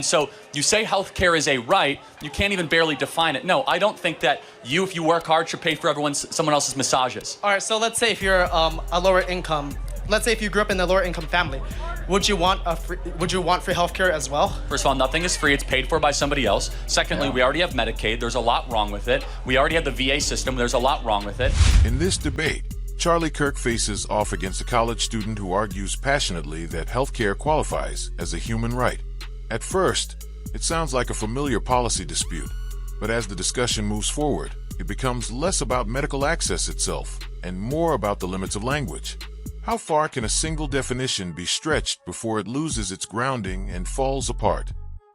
So you say healthcare is a right, you can't even barely define it. No, I don't think that you, if you work hard, should pay for someone else's massages. All right, so let's say if you're a lower income, let's say if you grew up in a lower income family, would you want free healthcare as well? First of all, nothing is free, it's paid for by somebody else. Secondly, we already have Medicaid, there's a lot wrong with it. We already have the VA system, there's a lot wrong with it. In this debate, Charlie Kirk faces off against a college student who argues passionately that healthcare qualifies as a human right. At first, it sounds like a familiar policy dispute, but as the discussion moves forward, it becomes less about medical access itself and more about the limits of language. How far can a single definition be stretched before it loses its grounding and falls apart?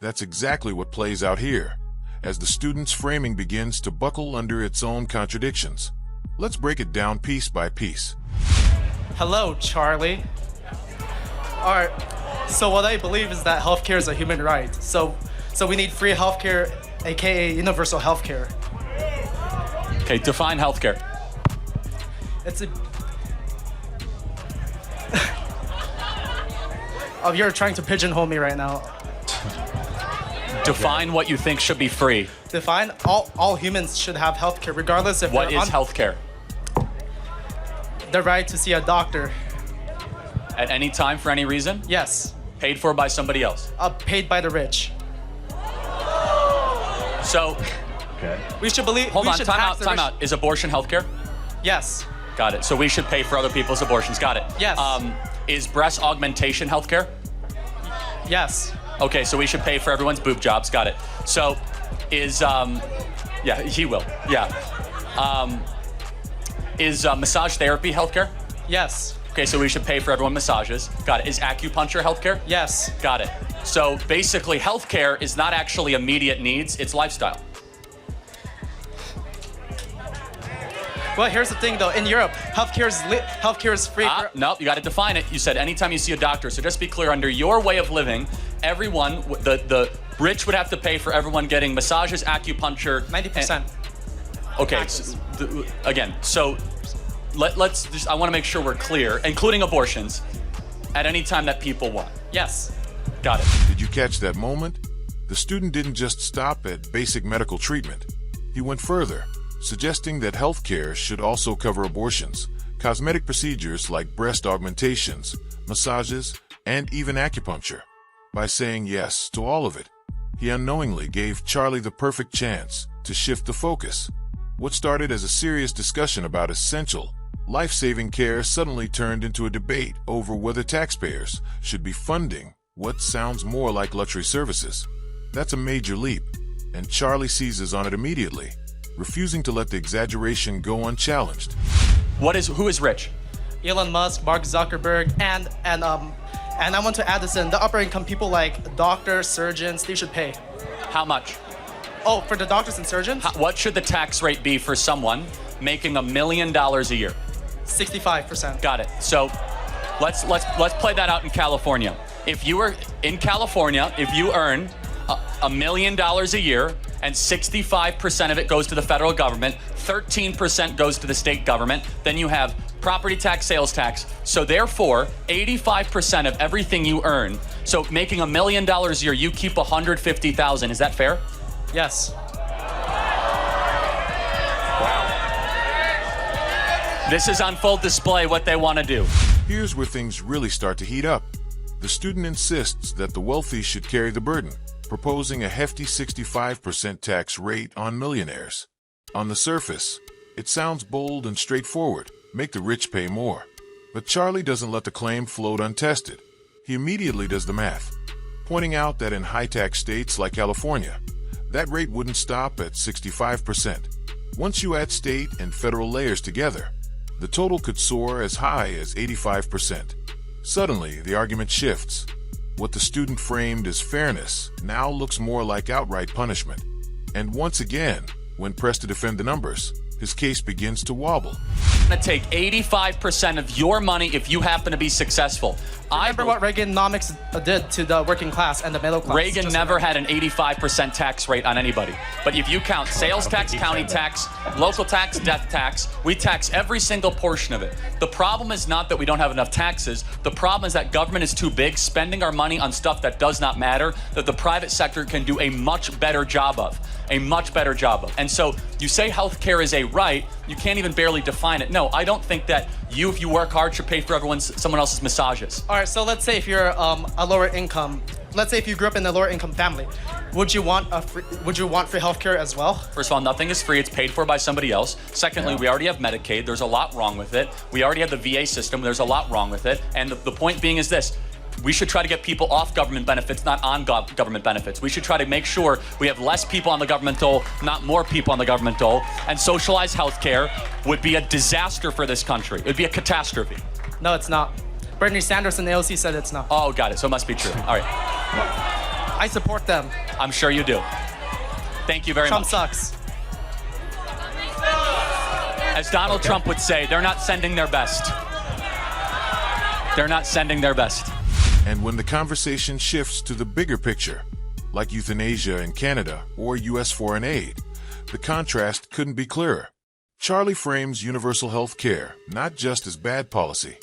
That's exactly what plays out here, as the student's framing begins to buckle under its own contradictions. Let's break it down piece by piece. Hello, Charlie. All right. So what I believe is that healthcare is a human right. So we need free healthcare, aka universal healthcare. Okay, define healthcare. It's a. Oh, you're trying to pigeonhole me right now. Define what you think should be free. Define all humans should have healthcare, regardless if what is healthcare? The right to see a doctor. At any time for any reason? Yes. Paid for by somebody else? Paid by the rich. So, okay. We should believe. Hold on, time out. Is abortion healthcare? Yes. Got it. So we should pay for other people's abortions. Got it. Yes. Is breast augmentation healthcare? Yes. Okay, so we should pay for everyone's boob jobs. Got it. So, yeah, he will. Yeah. Is massage therapy healthcare? Yes. Okay, so we should pay for everyone massages. Got it. Is acupuncture healthcare? Yes. Got it. So basically, healthcare is not actually immediate needs, it's lifestyle. Well, here's the thing though. In Europe, healthcare is free. No, you got to define it. You said anytime you see a doctor. So just be clear, under your way of living, everyone, the rich would have to pay for everyone getting massages, acupuncture. 90%. Okay, again, so let's just, I want to make sure we're clear, including abortions, at any time that people want. Yes. Got it. Did you catch that moment? The student didn't just stop at basic medical treatment. He went further, suggesting that healthcare should also cover abortions, cosmetic procedures like breast augmentations, massages, and even acupuncture. By saying yes to all of it, he unknowingly gave Charlie the perfect chance to shift the focus. What started as a serious discussion about essential, life-saving care suddenly turned into a debate over whether taxpayers should be funding what sounds more like luxury services. That's a major leap, and Charlie seizes on it immediately, refusing to let the exaggeration go unchallenged. Who is rich? Elon Musk, Mark Zuckerberg, and I want to add this in. The upper income people like doctors, surgeons, they should pay. How much? Oh, for the doctors and surgeons? What should the tax rate be for someone making $1 million a year? 65%. Got it. So let's play that out in California. If you were in California, if you earn $1 million a year and 65% of it goes to the federal government, 13% goes to the state government, then you have property tax, sales tax. So therefore, 85% of everything you earn. So making $1 million a year, you keep $150,000. Is that fair? Yes. Wow. This is on full display what they want to do. Here's where things really start to heat up. The student insists that the wealthy should carry the burden, proposing a hefty 65% tax rate on millionaires. On the surface, it sounds bold and straightforward, make the rich pay more. But Charlie doesn't let the claim float untested. He immediately does the math, pointing out that in high-tax states like California, that rate wouldn't stop at 65%. Once you add state and federal layers together, the total could soar as high as 85%. Suddenly, the argument shifts. What the student framed as fairness now looks more like outright punishment. And once again, when pressed to defend the numbers, his case begins to wobble. going to take 85% of your money if you happen to be successful. Remember what Reaganomics did to the working class and the middle class. Reagan never had an 85% tax rate on anybody. But if you count sales tax, county tax, local tax, death tax, we tax every single portion of it. The problem is not that we don't have enough taxes. The problem is that government is too big, spending our money on stuff that does not matter, that the private sector can do a much better job of. And so you say healthcare is a right, you can't even barely define it. No, I don't think that you, if you work hard, should pay for someone else's massages. All right, so let's say if you're a lower income, let's say if you grew up in a lower income family, would you want free healthcare as well? First of all, nothing is free. It's paid for by somebody else. Secondly, we already have Medicaid. There's a lot wrong with it. We already have the VA system. There's a lot wrong with it. And the point being is this. We should try to get people off government benefits, not on government benefits. We should try to make sure we have less people on the government dole, not more people on the government dole. And socialized healthcare would be a disaster for this country. It would be a catastrophe. No, it's not. Bernie Sanders and AOC said it's not. Oh, got it. So it must be true. All right. I support them. I'm sure you do. Thank you very Trump much. sucks. As Donald Trump would say, they're not sending their best. They're not sending their best. And when the conversation shifts to the bigger picture, like euthanasia in Canada or U.S. foreign aid, the contrast couldn't be clearer. Charlie frames universal health care not just as bad policy,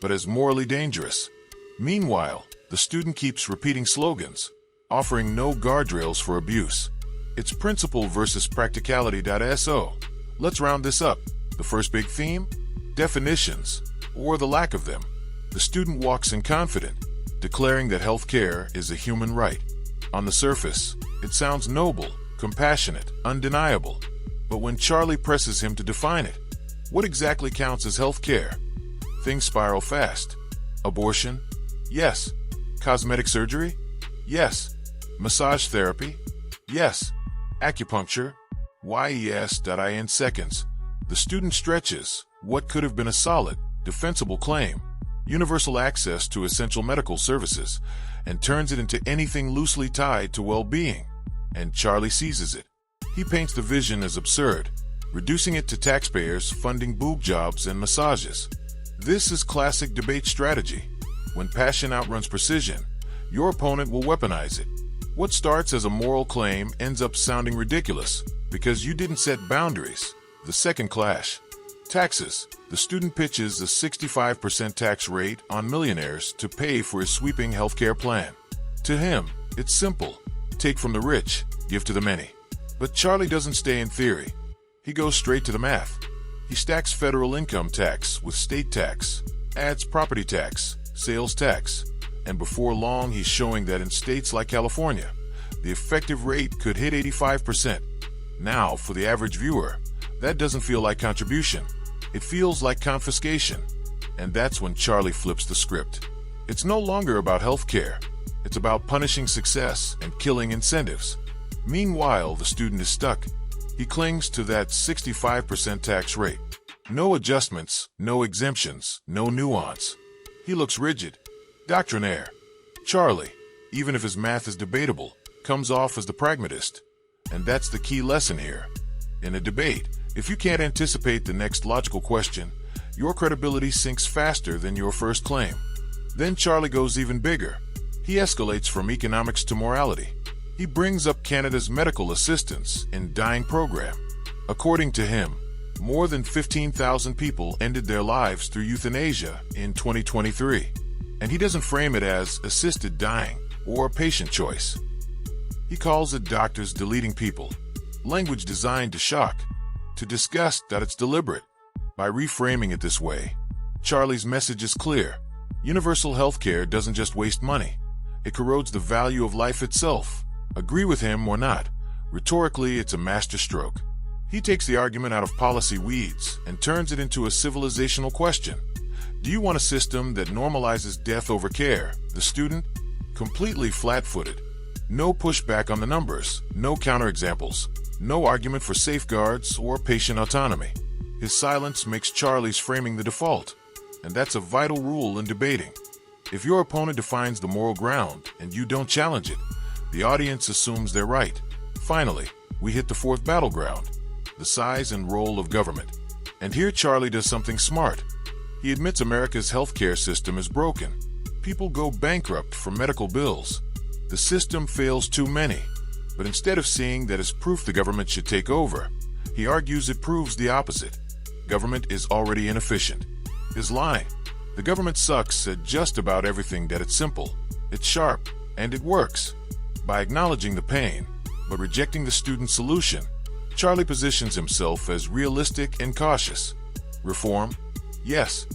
but as morally dangerous. Meanwhile, the student keeps repeating slogans, offering no guardrails for abuse. It's principle versus practicality.so. Let's round this up. The first big theme? Definitions, or the lack of them. The student walks in confident, declaring that health care is a human right. On the surface, it sounds noble, compassionate, undeniable. But when Charlie presses him to define it, what exactly counts as health care? Things spiral fast. Abortion? Yes. Cosmetic surgery? Yes. Massage therapy? Yes. Acupuncture? In seconds. The student stretches what could have been a solid, defensible claim, universal access to essential medical services, and turns it into anything loosely tied to well-being. And Charlie seizes it. He paints the vision as absurd, reducing it to taxpayers funding boob jobs and massages. This is classic debate strategy. When passion outruns precision, your opponent will weaponize it. What starts as a moral claim ends up sounding ridiculous because you didn't set boundaries. The second clash. Taxes. The student pitches a 65% tax rate on millionaires to pay for his sweeping healthcare plan. To him, it's simple. Take from the rich, give to the many. But Charlie doesn't stay in theory. He goes straight to the math. He stacks federal income tax with state tax, adds property tax, sales tax, and before long he's showing that in states like California, the effective rate could hit 85%. Now, for the average viewer, that doesn't feel like contribution. It feels like confiscation. And that's when Charlie flips the script. It's no longer about healthcare. It's about punishing success and killing incentives. Meanwhile, the student is stuck. He clings to that 65% tax rate. No adjustments, no exemptions, no nuance. He looks rigid, doctrinaire. Charlie, even if his math is debatable, comes off as the pragmatist. And that's the key lesson here. In a debate, if you can't anticipate the next logical question, your credibility sinks faster than your first claim. Then Charlie goes even bigger. He escalates from economics to morality. He brings up Canada's medical assistance in dying program. According to him, more than 15,000 people ended their lives through euthanasia in 2023. And he doesn't frame it as assisted dying or patient choice. He calls it doctors deleting people, language designed to shock, to disgust that it's deliberate. By reframing it this way, Charlie's message is clear. Universal healthcare doesn't just waste money. It corrodes the value of life itself. Agree with him or not, rhetorically it's a masterstroke. He takes the argument out of policy weeds and turns it into a civilizational question. Do you want a system that normalizes death over care? The student? Completely flat-footed. No pushback on the numbers, no counterexamples, no argument for safeguards or patient autonomy. His silence makes Charlie's framing the default, and that's a vital rule in debating. If your opponent defines the moral ground and you don't challenge it, the audience assumes they're right. Finally, we hit the fourth battleground, the size and role of government. And here Charlie does something smart. He admits America's healthcare system is broken. People go bankrupt for medical bills. The system fails too many. But instead of seeing that as proof the government should take over, he argues it proves the opposite. Government is already inefficient. His line, the government sucks at just about everything that it's simple, it's sharp, and it works. By acknowledging the pain, but rejecting the student's solution, Charlie positions himself as realistic and cautious. Reform? Yes,